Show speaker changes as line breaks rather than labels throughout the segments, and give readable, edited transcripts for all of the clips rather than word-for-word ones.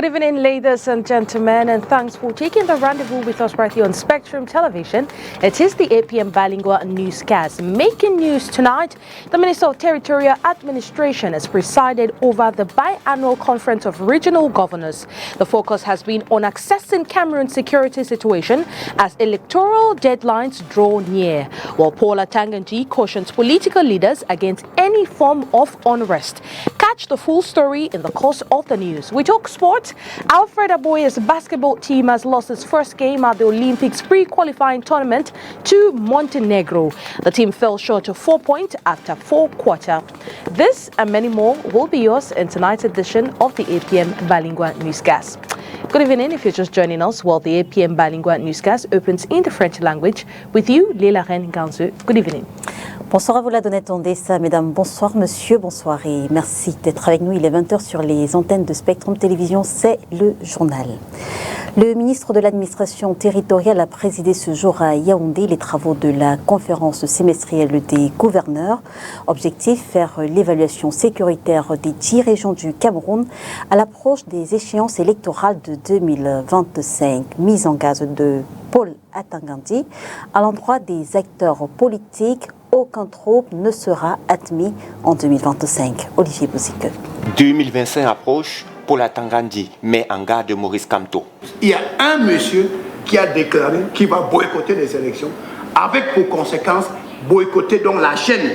Good evening, ladies and gentlemen, and thanks for taking the rendezvous with us right here on Spectrum Television. It is the 8 p.m. bilingual newscast. Making news tonight, the Minister of Territorial Administration has presided over the biannual conference of regional governors. The focus has been on assessing Cameroon's security situation as electoral deadlines draw near, while Paul Atanga Nji cautions political leaders against any form of unrest. Catch the full story in the course of the news. We talk sports. Alfred Aboye's basketball team has lost its first game at the Olympics pre-qualifying tournament to Montenegro. The team fell short of 4 points after 4 quarters. This and many more will be yours in tonight's edition of the 8 p.m. bilingual newscast. Good evening. If you're just joining us, well, the 8 p.m. bilingual newscast opens in the French language with you, Léla Reine Ganzeux. Good evening.
Bonsoir à vous, la Donnette Ondessa, mesdames, bonsoir, monsieur, bonsoir et merci d'être avec nous. Il est 20h sur les antennes de Spectrum Télévision, c'est le journal. Le ministre de l'Administration territoriale a présidé ce jour à Yaoundé les travaux de la conférence semestrielle des gouverneurs. Objectif, faire l'évaluation sécuritaire des 10 régions du Cameroun à l'approche des échéances électorales de 2025. Mise en garde de Paul Atanga Nji à l'endroit des acteurs politiques. Aucun trouble ne sera admis en 2025. Olivier Bouzike.
2025 approche, Paul Atanga Nji met en garde Maurice Kamto.
Il y a un monsieur qui a déclaré qu'il va boycotter les élections, avec pour conséquence boycotter donc la chaîne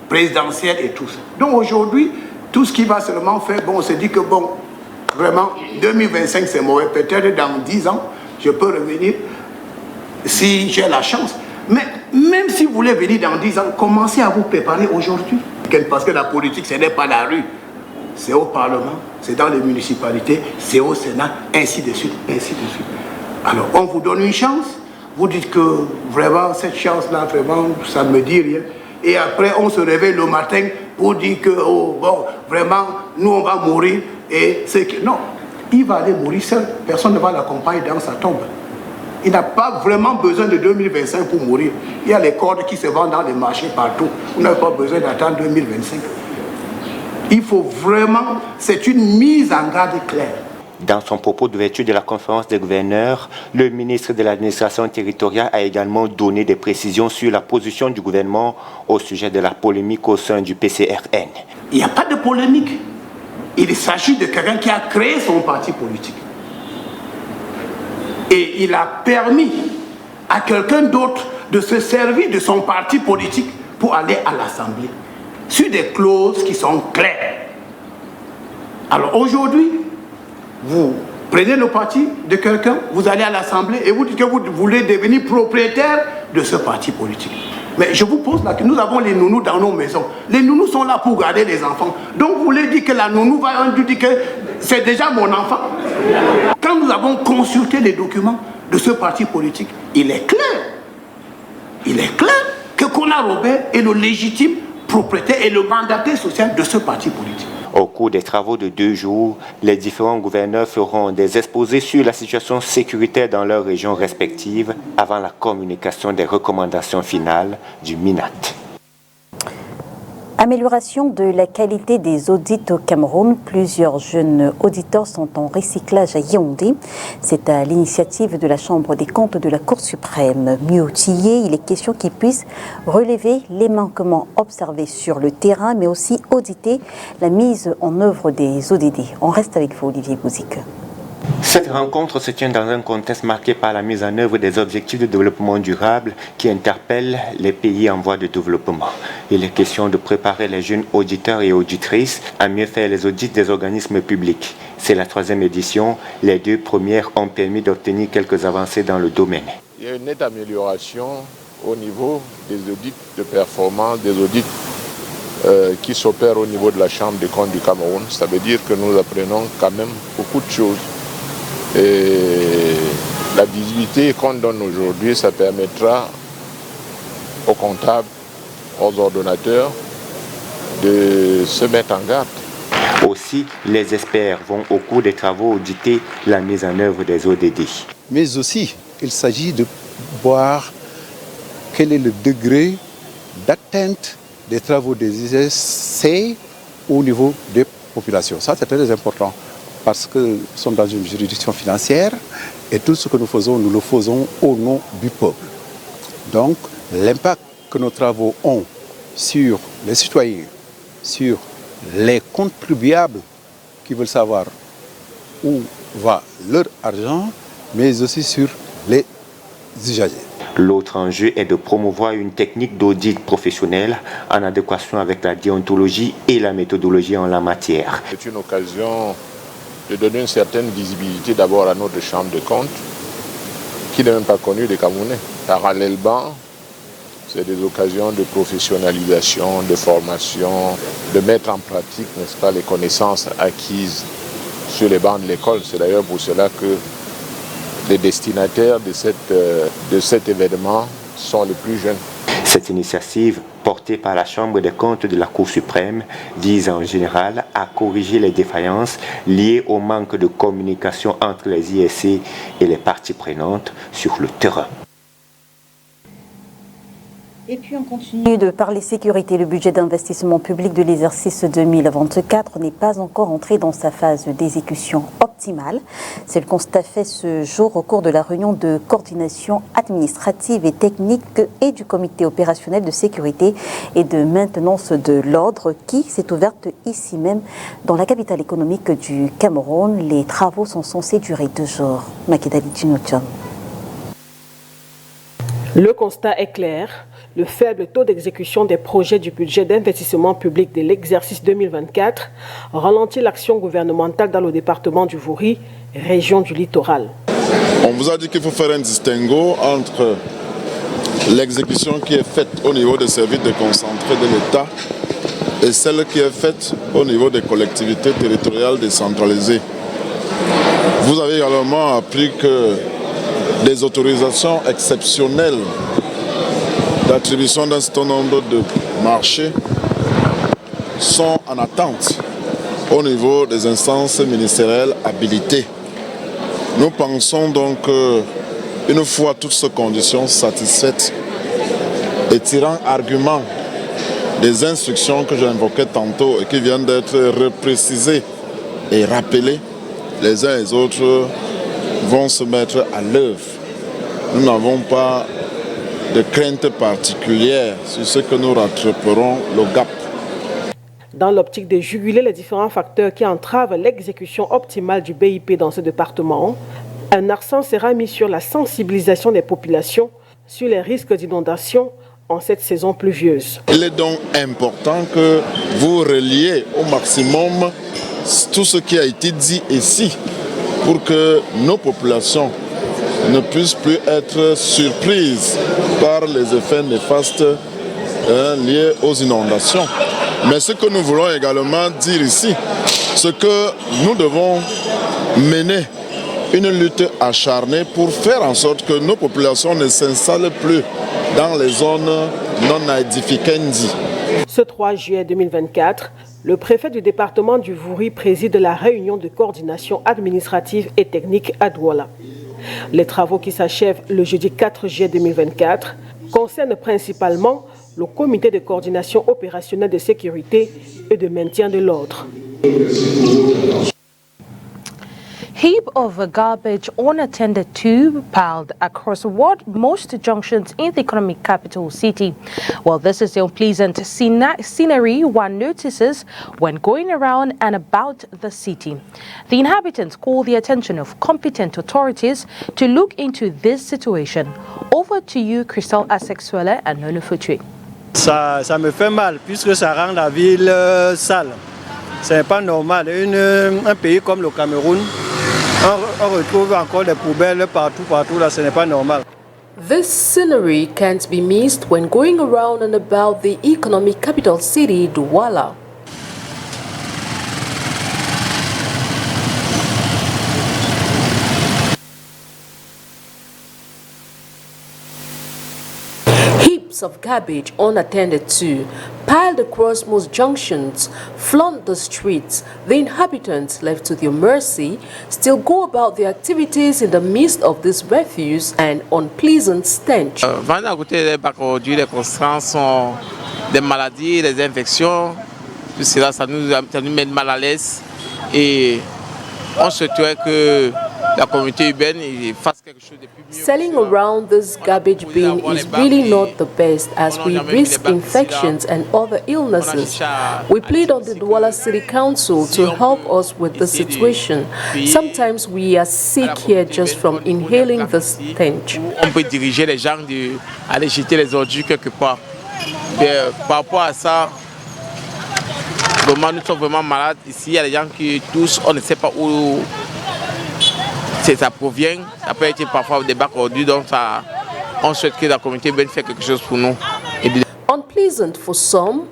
présidentielle et tout ça. Donc aujourd'hui, tout ce qui va seulement faire, bon, on se dit que bon, vraiment, 2025 c'est mauvais. Peut-être dans 10 ans, je peux revenir si j'ai la chance. Mais même si vous voulez venir dans 10 ans, commencez à vous préparer aujourd'hui. Parce que la politique, ce n'est pas la rue. C'est au Parlement, c'est dans les municipalités, c'est au Sénat, ainsi de suite, ainsi de suite. Alors, on vous donne une chance. Vous dites que vraiment, cette chance-là, vraiment, ça ne me dit rien. Et après, on se réveille le matin pour dire que, oh, bon, vraiment, nous, on va mourir. Et c'est que, non, il va aller mourir seul. Personne ne va l'accompagner dans sa tombe. Il n'a pas vraiment besoin de 2025 pour mourir. Il y a les cordes qui se vendent dans les marchés partout. Vous n'avez pas besoin d'attendre 2025. Il faut vraiment, c'est une mise en garde claire.
Dans son propos d'ouverture de la conférence des gouverneurs, le ministre de l'Administration territoriale a également donné des précisions sur la position du gouvernement au sujet de la polémique au sein du PCRN.
Il n'y a pas de polémique. Il s'agit de quelqu'un qui a créé son parti politique. Et il a permis à quelqu'un d'autre de se servir de son parti politique pour aller à l'Assemblée, sur des clauses qui sont claires. Alors aujourd'hui, vous prenez le parti de quelqu'un, vous allez à l'Assemblée et vous dites que vous voulez devenir propriétaire de ce parti politique. Mais je vous pose là que nous avons les nounous dans nos maisons. Les nounous sont là pour garder les enfants. Donc vous voulez dire que la nounou va dire que c'est déjà mon enfant. Quand nous avons consulté les documents de ce parti politique, il est clair que Kona Robert est le légitime propriétaire et le mandataire social de ce parti politique.
Au cours des travaux de 2 jours, les différents gouverneurs feront des exposés sur la situation sécuritaire dans leurs régions respectives avant la communication des recommandations finales du MINAT.
Amélioration de la qualité des audits au Cameroun. Plusieurs jeunes auditeurs sont en recyclage à Yaoundé. C'est à l'initiative de la Chambre des comptes de la Cour suprême. Mieux outillé, il est question qu'ils puissent relever les manquements observés sur le terrain, mais aussi auditer la mise en œuvre des ODD. On reste avec vous, Olivier Bouzike.
Cette rencontre se tient dans un contexte marqué par la mise en œuvre des objectifs de développement durable qui interpellent les pays en voie de développement. Il est question de préparer les jeunes auditeurs et auditrices à mieux faire les audits des organismes publics. C'est la 3e édition. Les 2 premières ont permis d'obtenir quelques avancées dans le domaine.
Il y a une nette amélioration au niveau des audits de performance, des audits qui s'opèrent au niveau de la Chambre des comptes du Cameroun. Ça veut dire que nous apprenons quand même beaucoup de choses. Et la visibilité qu'on donne aujourd'hui, ça permettra aux comptables, aux ordonnateurs de se mettre en garde.
Aussi, les experts vont au cours des travaux auditer la mise en œuvre des ODD.
Mais aussi, il s'agit de voir quel est le degré d'atteinte des travaux des ISC au niveau des populations. Ça, c'est très important. parce que nous sommes dans une juridiction financière et tout ce que nous le faisons au nom du peuple. Donc, l'impact que nos travaux ont sur les citoyens, sur les contribuables qui veulent savoir où va leur argent, mais aussi sur les usagers.
L'autre enjeu est de promouvoir une technique d'audit professionnel en adéquation avec la déontologie et la méthodologie en la matière.
C'est une occasion de donner une certaine visibilité d'abord à notre chambre de compte, qui n'est même pas connue des Camerounais. Parallèlement, c'est des occasions de professionnalisation, de formation, de mettre en pratique, n'est-ce pas, les connaissances acquises sur les bancs de l'école. C'est d'ailleurs pour cela que les destinataires de cet événement sont les plus jeunes.
Cette initiative, portée par la Chambre des comptes de la Cour suprême, vise en général à corriger les défaillances liées au manque de communication entre les ISC et les parties prenantes sur le terrain.
Et puis on continue de parler sécurité. Le budget d'investissement public de l'exercice 2024 n'est pas encore entré dans sa phase d'exécution optimale. C'est le constat fait ce jour au cours de la réunion de coordination administrative et technique et du comité opérationnel de sécurité et de maintenance de l'ordre qui s'est ouverte ici même dans la capitale économique du Cameroun. Les travaux sont censés durer 2 jours. Makedali Djinoucham.
Le constat est clair. Le faible taux d'exécution des projets du budget d'investissement public de l'exercice 2024 ralentit l'action gouvernementale dans le département du Vouri, région du littoral.
On vous a dit qu'il faut faire un distinguo entre l'exécution qui est faite au niveau des services déconcentrés de l'État et celle qui est faite au niveau des collectivités territoriales décentralisées. Vous avez également appris que des autorisations exceptionnelles d'attribution d'un certain nombre de marchés sont en attente au niveau des instances ministérielles habilitées. Nous pensons donc qu'une fois toutes ces conditions satisfaites et tirant argument des instructions que j'invoquais tantôt et qui viennent d'être reprécisées et rappelées, les uns et les autres vont se mettre à l'œuvre. Nous n'avons pas de crainte particulière sur ce que nous rattraperons le gap.
Dans l'optique de juguler les différents facteurs qui entravent l'exécution optimale du BIP dans ce département, un accent sera mis sur la sensibilisation des populations sur les risques d'inondation en cette saison pluvieuse.
Il est donc important que vous reliez au maximum tout ce qui a été dit ici pour que nos populations ne puissent plus être surprises par les effets néfastes liés aux inondations. Mais ce que nous voulons également dire ici, c'est que nous devons mener une lutte acharnée pour faire en sorte que nos populations ne s'installent plus dans les zones non aedificantes.
Ce 3 juillet 2024, le préfet du département du Vouri préside la réunion de coordination administrative et technique à Douala. Les travaux qui s'achèvent le jeudi 4 juillet 2024 concernent principalement le comité de coordination opérationnelle de sécurité et de maintien de l'ordre.
Heap of garbage unattended to piled across most junctions in the economic capital city. Well, this is the unpleasant scenery one notices when going around and about the city. The inhabitants call the attention of competent authorities to look into this situation. Over to you, Christelle Asexuele and Nono Futui.
Ça me fait mal puisque ça rend la ville sale. Ce n'est pas normal. Un pays comme le Cameroun, on retrouve encore des poubelles partout, là, ce n'est pas normal.
This scenery can't be missed when going around and about the economic capital city, Douala. Heaps of garbage unattended to, piled across most junctions, flood the streets. The inhabitants, left to their mercy, still go about their activities in the midst of this refuse and unpleasant stench.
Venant à côté des bacs aujourd'hui, les conséquences sont des maladies, des infections. Tout cela, ça nous met mal à l'aise. Et on souhaiterait que la communauté urbaine fasse quelque chose de plus mieux.
Selling around this garbage bin is really not the best as we risk infections and other illnesses. We plead on the Douala City Council to help us with the situation. Sometimes we are sick here just from inhaling the stench.
On peut diriger les gens à aller jeter les ordures quelque part. Par rapport à ça, vraiment, nous sommes vraiment malades ici. Il y a des gens qui toussent, on ne sait pas où ça provient. Ça peut être parfois des bacs ordures, donc on souhaite que la communauté vienne faire quelque chose pour nous.
Unpleasant for some,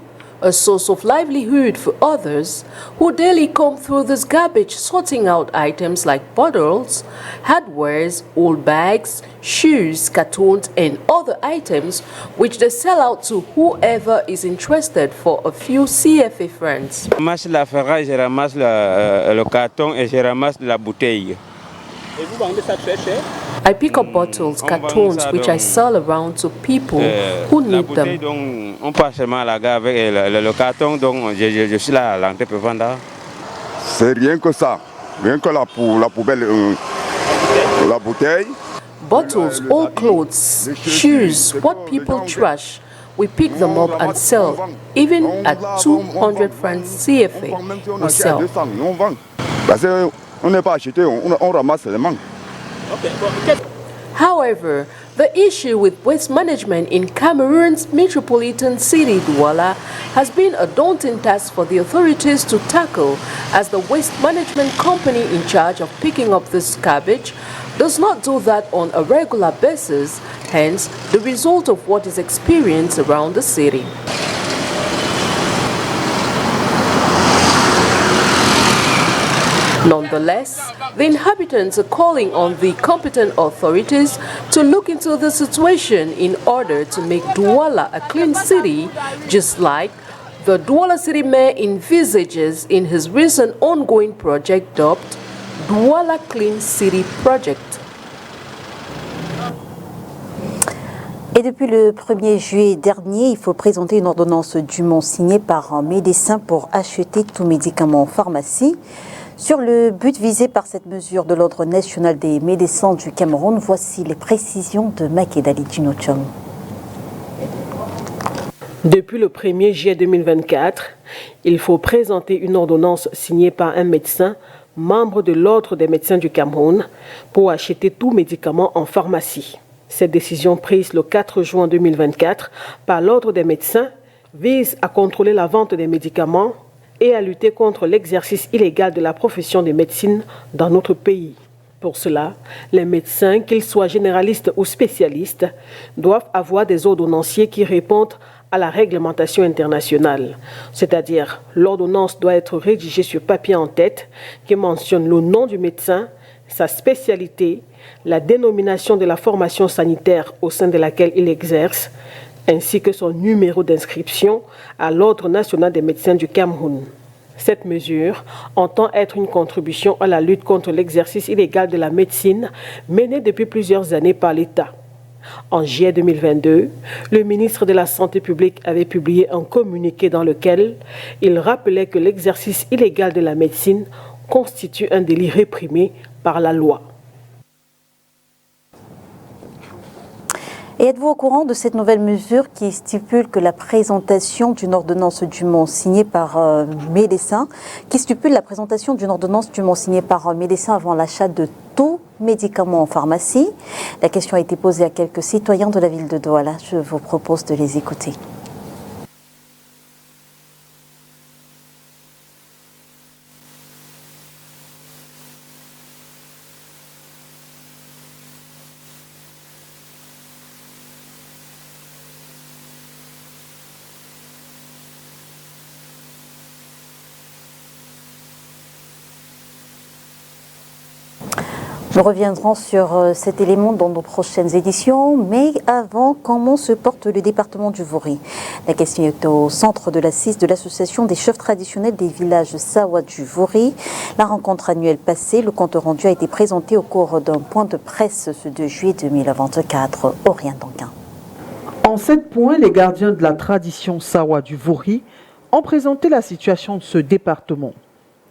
a source of livelihood for others who daily come through this garbage sorting out items like bottles, hardwares, old bags, shoes, cartons and other items which they sell out to whoever is interested for a few CFA francs.
Je ramasse la ferraille, je ramasse le carton et je ramasse la bouteille.
Et vous vendez ça très cher?
I pick up bottles, cartons, which I sell around to people who need them.
Donc, on passe seulement à la gare avec le carton, donc je suis là à l'entrée pour vendre.
C'est rien que ça, rien que la poubelle, la bouteille.
Bottles, old clothes, shoes, what people trash. We pick them up and sell, even at 200 francs CFA. We sell.
On n'est pas acheté, on ramasse seulement.
However, the issue with waste management in Cameroon's metropolitan city, Douala, has been a daunting task for the authorities to tackle, as the waste management company in charge of picking up this garbage does not do that on a regular basis, hence the result of what is experienced around the city. Nonetheless, the inhabitants are calling on the competent authorities to look into the situation in order to make Douala a clean city, just like the Douala City Mayor envisages in his recent ongoing project dubbed Douala Clean City Project.
Et depuis le 1er juillet dernier, il faut présenter une ordonnance dûment signée par un médecin pour acheter tout médicament en pharmacie. Sur le but visé par cette mesure de l'Ordre national des médecins du Cameroun, voici les précisions de Makedali Djinochom.
Depuis le 1er juillet 2024, il faut présenter une ordonnance signée par un médecin, membre de l'Ordre des médecins du Cameroun, pour acheter tout médicament en pharmacie. Cette décision prise le 4 juin 2024 par l'Ordre des médecins vise à contrôler la vente des médicaments et à lutter contre l'exercice illégal de la profession de médecine dans notre pays. Pour cela, les médecins, qu'ils soient généralistes ou spécialistes, doivent avoir des ordonnanciers qui répondent à la réglementation internationale. C'est-à-dire, l'ordonnance doit être rédigée sur papier en tête qui mentionne le nom du médecin, sa spécialité, la dénomination de la formation sanitaire au sein de laquelle il exerce, ainsi que son numéro d'inscription à l'Ordre national des médecins du Cameroun. Cette mesure entend être une contribution à la lutte contre l'exercice illégal de la médecine menée depuis plusieurs années par l'État. En juillet 2022, le ministre de la Santé publique avait publié un communiqué dans lequel il rappelait que l'exercice illégal de la médecine constitue un délit réprimé par la loi.
Et êtes-vous au courant de cette nouvelle mesure qui stipule que la présentation d'une ordonnance dûment signée par un médecin, avant l'achat de tout médicament en pharmacie? La question a été posée à quelques citoyens de la ville de Douala. Je vous propose de les écouter. Nous reviendrons sur cet élément dans nos prochaines éditions, mais avant, comment se porte le département du Vouri? La question est au centre de l'assise de l'association des chefs traditionnels des villages Sawa du Vouri. La rencontre annuelle passée, le compte rendu a été présenté au cours d'un point de presse ce 2 juillet 2024. Aurélien Danquin.
En 7 points, les gardiens de la tradition Sawa du Vouri ont présenté la situation de ce département.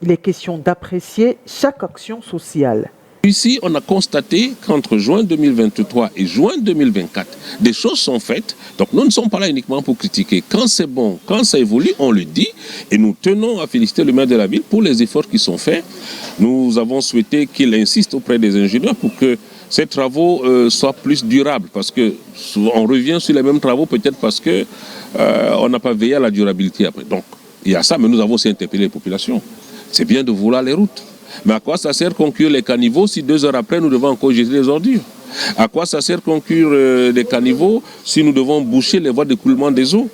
Il est question d'apprécier chaque action sociale.
Ici, on a constaté qu'entre juin 2023 et juin 2024, des choses sont faites. Donc nous ne sommes pas là uniquement pour critiquer. Quand c'est bon, quand ça évolue, on le dit. Et nous tenons à féliciter le maire de la ville pour les efforts qui sont faits. Nous avons souhaité qu'il insiste auprès des ingénieurs pour que ces travaux soient plus durables. Parce que souvent, on revient sur les mêmes travaux peut-être parce qu'on n'a pas veillé à la durabilité après. Donc il y a ça, mais nous avons aussi interpellé les populations. C'est bien de vouloir les routes. Mais à quoi ça sert conclure les caniveaux si 2 heures après nous devons encore jeter les ordures? À quoi ça sert conclure les caniveaux si nous devons boucher les voies d'écoulement des eaux?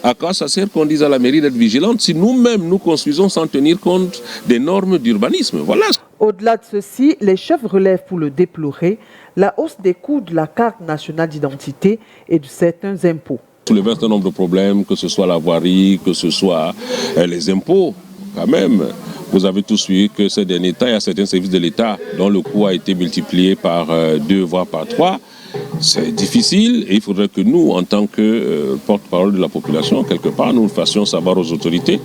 À quoi ça sert qu'on dise à la mairie d'être vigilante si nous-mêmes nous construisons sans tenir compte des normes d'urbanisme? Voilà.
Au-delà de ceci, les chefs relèvent pour le déplorer la hausse des coûts de la carte nationale d'identité et de certains impôts.
Soulever un certain nombre de problèmes, que ce soit la voirie, que ce soit les impôts, quand même. Vous avez tous vu que ces derniers temps, il y a certains services de l'État dont le coût a été multiplié par 2, voire par 3. C'est difficile et il faudrait que nous, en tant que porte-parole de la population, quelque part, nous le fassions savoir aux autorités.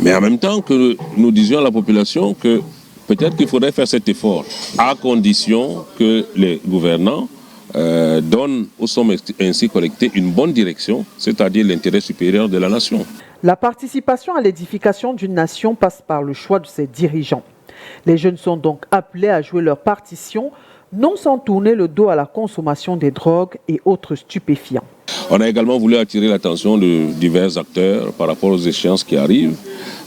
Mais en même temps que nous disions à la population que peut-être qu'il faudrait faire cet effort, à condition que les gouvernants donnent aux sommes ainsi collectées une bonne direction, c'est-à-dire l'intérêt supérieur de la nation.
La participation à l'édification d'une nation passe par le choix de ses dirigeants. Les jeunes sont donc appelés à jouer leur partition, non sans tourner le dos à la consommation des drogues et autres stupéfiants.
On a également voulu attirer l'attention de divers acteurs par rapport aux échéances qui arrivent,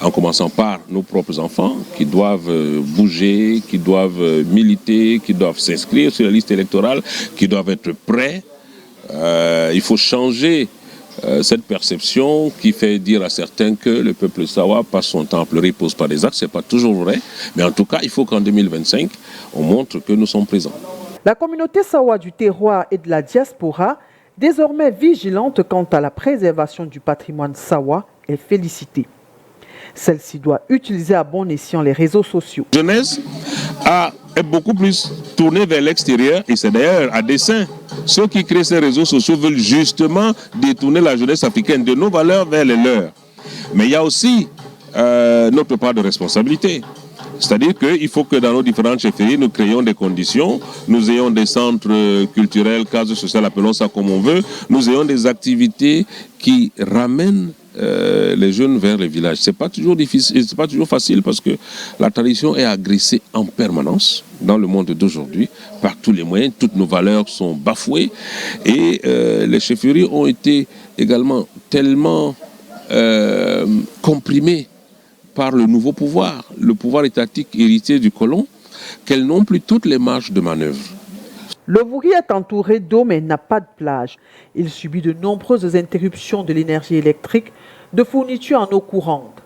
en commençant par nos propres enfants qui doivent bouger, qui doivent militer, qui doivent s'inscrire sur la liste électorale, qui doivent être prêts. Il faut changer cette perception qui fait dire à certains que le peuple sawa passe son temps à pleurer, pose pas des actes. Ce n'est pas toujours vrai, mais en tout cas, il faut qu'en 2025, on montre que nous sommes présents.
La communauté sawa du terroir et de la diaspora, désormais vigilante quant à la préservation du patrimoine sawa, est félicitée. Celle-ci doit utiliser à bon escient les réseaux sociaux.
La jeunesse est beaucoup plus tournée vers l'extérieur et c'est d'ailleurs à dessein. Ceux qui créent ces réseaux sociaux veulent justement détourner la jeunesse africaine de nos valeurs vers les leurs. Mais il y a aussi notre part de responsabilité. C'est-à-dire qu'il faut que dans nos différentes chefferies, nous créions des conditions, nous ayons des centres culturels, cases sociales, appelons ça comme on veut, nous ayons des activités qui ramènent les jeunes vers les villages. C'est pas toujours difficile, c'est pas toujours facile parce que la tradition est agressée en permanence dans le monde d'aujourd'hui par tous les moyens. Toutes nos valeurs sont bafouées et les chefferies ont été également tellement comprimées par le nouveau pouvoir, le pouvoir étatique hérité du colon, qu'elles n'ont plus toutes les marges de manœuvre.
Le Vouri est entouré d'eau mais n'a pas de plage. Il subit de nombreuses interruptions de l'énergie électrique, de fourniture en eau courante.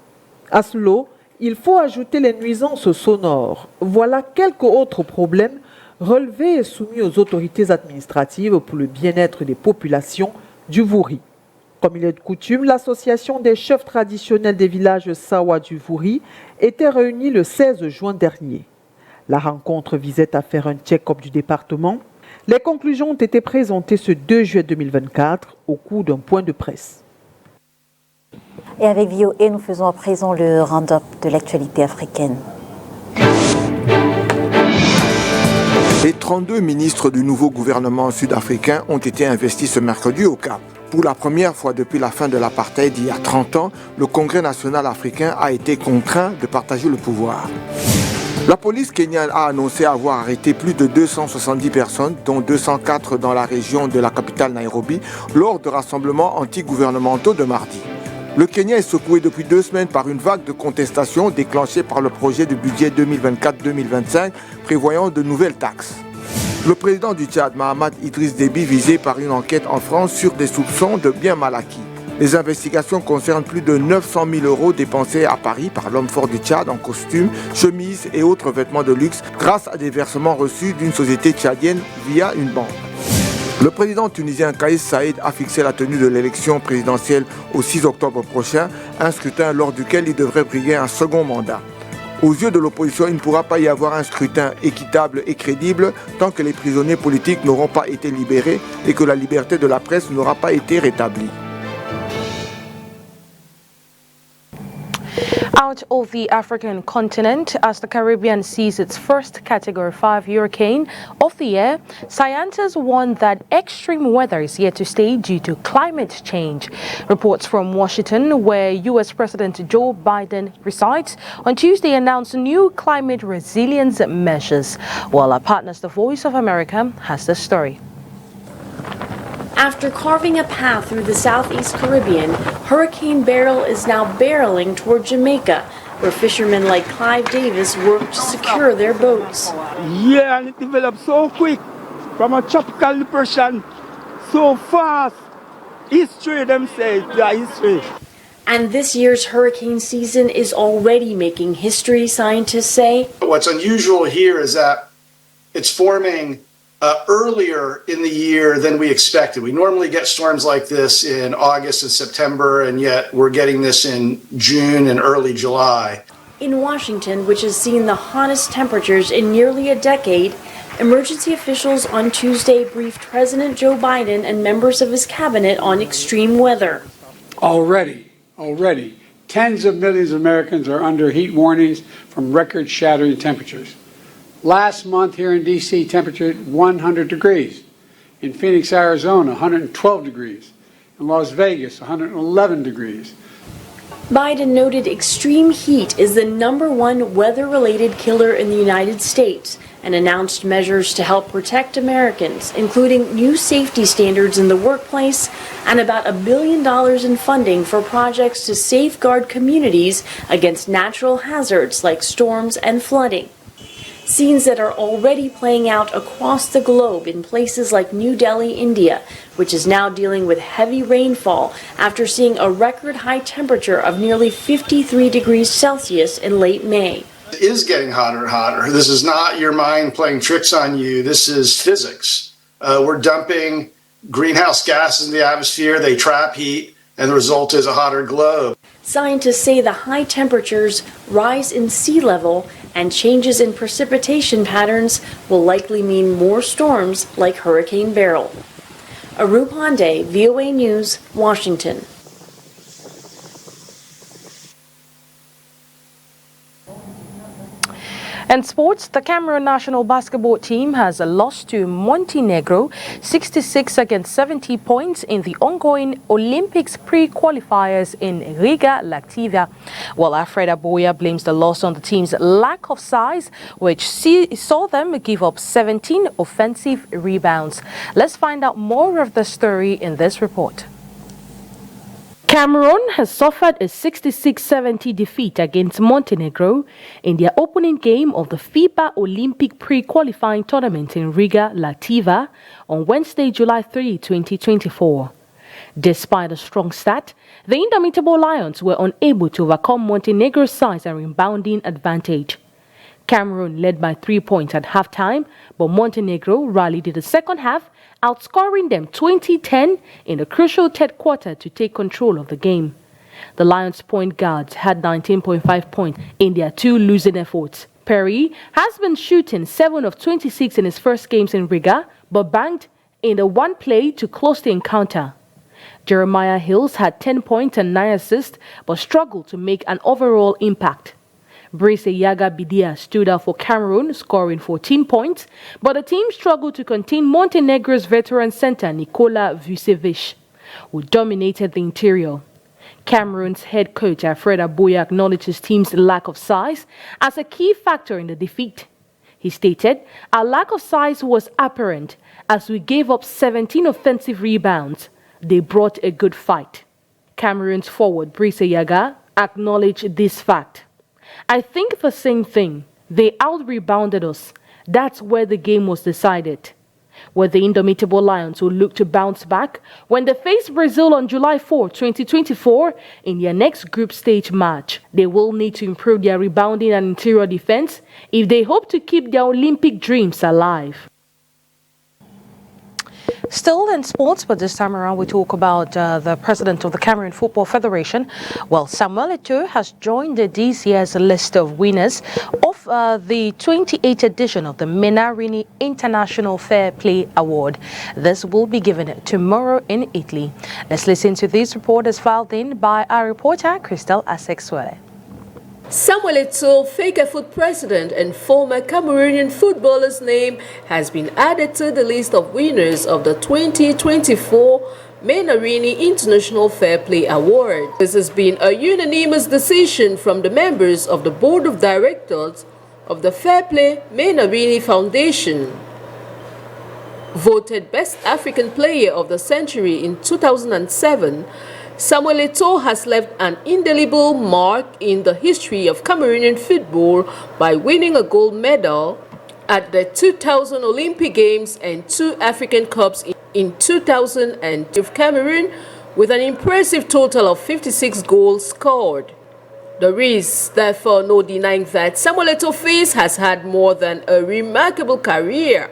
À cela, il faut ajouter les nuisances sonores. Voilà quelques autres problèmes relevés et soumis aux autorités administratives pour le bien-être des populations du Vouri. Comme il est de coutume, l'association des chefs traditionnels des villages Sawa du Vouri était réunie le 16 juin dernier. La rencontre visait à faire un check-up du département. Les conclusions ont été présentées ce 2 juillet 2024 au cours d'un point de presse.
Et avec VOA, nous faisons à présent le round-up de l'actualité africaine.
Les 32 ministres du nouveau gouvernement sud-africain ont été investis ce mercredi au Cap. Pour la première fois depuis la fin de l'apartheid il y a 30 ans, le Congrès national africain a été contraint de partager le pouvoir. La police kenyane a annoncé avoir arrêté plus de 270 personnes, dont 204 dans la région de la capitale Nairobi, lors de rassemblements anti-gouvernementaux de mardi. Le Kenya est secoué depuis 2 semaines par une vague de contestation déclenchée par le projet de budget 2024-2025 prévoyant de nouvelles taxes. Le président du Tchad, Mahamat Idriss Déby, visé par une enquête en France sur des soupçons de biens mal acquis. Les investigations concernent plus de 900 000 € dépensés à Paris par l'homme fort du Tchad en costume, chemise et autres vêtements de luxe grâce à des versements reçus d'une société tchadienne via une banque. Le président tunisien Kais Saïed a fixé la tenue de l'élection présidentielle au 6 octobre prochain, un scrutin lors duquel il devrait briguer un second mandat. Aux yeux de l'opposition, il ne pourra pas y avoir un scrutin équitable et crédible tant que les prisonniers politiques n'auront pas été libérés et que la liberté de la presse n'aura pas été rétablie.
Out of the African continent, as the Caribbean sees its first Category 5 hurricane of the year, scientists warn that extreme weather is here to stay due to climate change. Reports from Washington, where U.S. President Joe Biden resides, on Tuesday announced new climate resilience measures. While our partners, The Voice of America, has the story.
After carving a path through the southeast Caribbean, Hurricane Beryl is now barreling toward Jamaica, where fishermen like Clive Davis work to secure their boats.
Yeah, and it developed so quick, from a tropical depression, so fast. History, them say, yeah, history.
And this year's hurricane season is already making history, scientists say.
What's unusual here is that it's forming earlier in the year than we expected. We normally get storms like this in August and September, and yet we're getting this in June and early July.
In Washington, which has seen the hottest temperatures in nearly a decade, emergency officials on Tuesday briefed President Joe Biden and members of his cabinet on extreme weather.
Already, tens of millions of Americans are under heat warnings from record-shattering temperatures. Last month here in D.C., temperature 100 degrees. In Phoenix, Arizona, 112 degrees. In Las Vegas, 111 degrees.
Biden noted extreme heat is the #1 weather-related killer in the United States and announced measures to help protect Americans, including new safety standards in the workplace and about $1 billion in funding for projects to safeguard communities against natural hazards like storms and flooding. Scenes that are already playing out across the globe in places like New Delhi, India, which is now dealing with heavy rainfall after seeing a record high temperature of nearly 53 degrees Celsius in late May.
It is getting hotter and hotter. This is not your mind playing tricks on you. This is physics. We're dumping greenhouse gases in the atmosphere. They trap heat, and the result is a hotter globe.
Scientists say the high temperatures, rise in sea level, and changes in precipitation patterns will likely mean more storms like Hurricane Beryl. Aru Pandey, VOA News, Washington.
In sports, the Cameroon national basketball team has lost to Montenegro 66 against 70 points in the ongoing Olympics pre-qualifiers in Riga, Latvia. While Alfred Aboya blames the loss on the team's lack of size, which saw them give up 17 offensive rebounds. Let's find out more of the story in this report. Cameroon has suffered a 66-70 defeat against Montenegro in their opening game of the FIBA Olympic pre-qualifying tournament in Riga, Latvia on Wednesday, July 3, 2024. Despite a strong start, the indomitable Lions were unable to overcome Montenegro's size and rebounding advantage. Cameroon led by 3 points at halftime, but Montenegro rallied in the second half, outscoring them 20-10 in the crucial third quarter to take control of the game. The Lions' point guards had 19.5 points in their two losing efforts. Perry has been shooting 7 of 26 in his first games in Riga, but banged in the one play to close the encounter. Jeremiah Hills had 10 points and 9 assists, but struggled to make an overall impact. Brice Yaga Bidia stood out for Cameroon, scoring 14 points, but the team struggled to contain Montenegro's veteran center Nikola Vucevic, who dominated the interior. Cameroon's head coach Alfred Aboya acknowledged his team's lack of size as a key factor in the defeat. He stated, "Our lack of size was apparent as we gave up 17 offensive rebounds. They brought a good fight." Cameroon's forward Brice Yaga acknowledged this fact. "I think the same thing. They out-rebounded us. That's where the game was decided." With the indomitable Lions who look to bounce back when they face Brazil on July 4, 2024 in their next group stage match. They will need to improve their rebounding and interior defense if they hope to keep their Olympic dreams alive. Still in sports, but this time around we talk about the president of the Cameroon Football Federation. Well, Samuel Eto'o has joined this year's list of winners of the 28th edition of the Menarini International Fair Play Award. This will be given tomorrow in Italy. Let's listen to this report as filed in by our reporter, Crystal Asexwele.
Samuel Eto'o, Fecafoot president and former Cameroonian footballer's name has been added to the list of winners of the 2024 Menarini International Fair Play Award. This has been a unanimous decision from the members of the Board of Directors of the Fair Play Menarini Foundation. Voted Best African Player of the Century in 2007, Samuel Eto'o has left an indelible mark in the history of Cameroonian football by winning a gold medal at the 2000 Olympic Games and 2 African Cups in 2002 of Cameroon, with an impressive total of 56 goals scored. There is therefore no denying that Samuel Eto'o has had more than a remarkable career.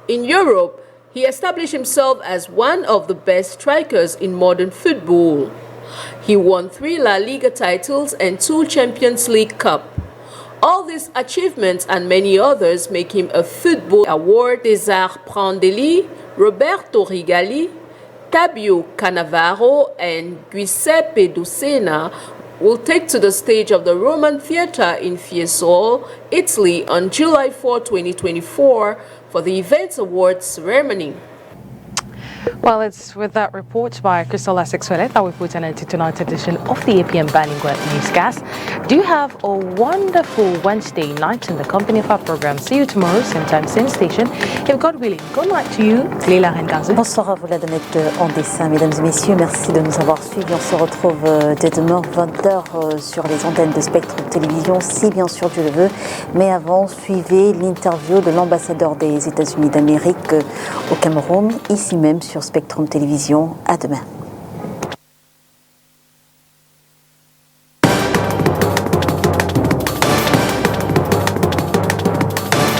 In Europe, he established himself as one of the best strikers in modern football. He won 3 La Liga titles and 2 Champions League Cup. All these achievements and many others make him a Football Award. César Prandelli, Roberto Rigali, Fabio Cannavaro, and Giuseppe Docena will take to the stage of the Roman Theatre in Fiesole, Italy on July 4, 2024 for the Events Awards ceremony.
Well, it's with that report by Crystal Sexuelet that we put an end to tonight's edition of the APM Bilingual Newscast. Do have a wonderful Wednesday night in the company of our program. See you tomorrow, same time, same station. If God willing, good night to you, Leila Rengazu.
Bonsoir à vous, la Danette en dessin, mesdames et messieurs. Merci de nous avoir suivis. On se retrouve dès demain, 20h, sur les antennes de Spectrum Télévision, si bien sûr Dieu le veut. Mais avant, suivez l'interview de l'ambassadeur des États-Unis d'Amérique au Cameroun, ici même sur Spectrum Télévision. À demain.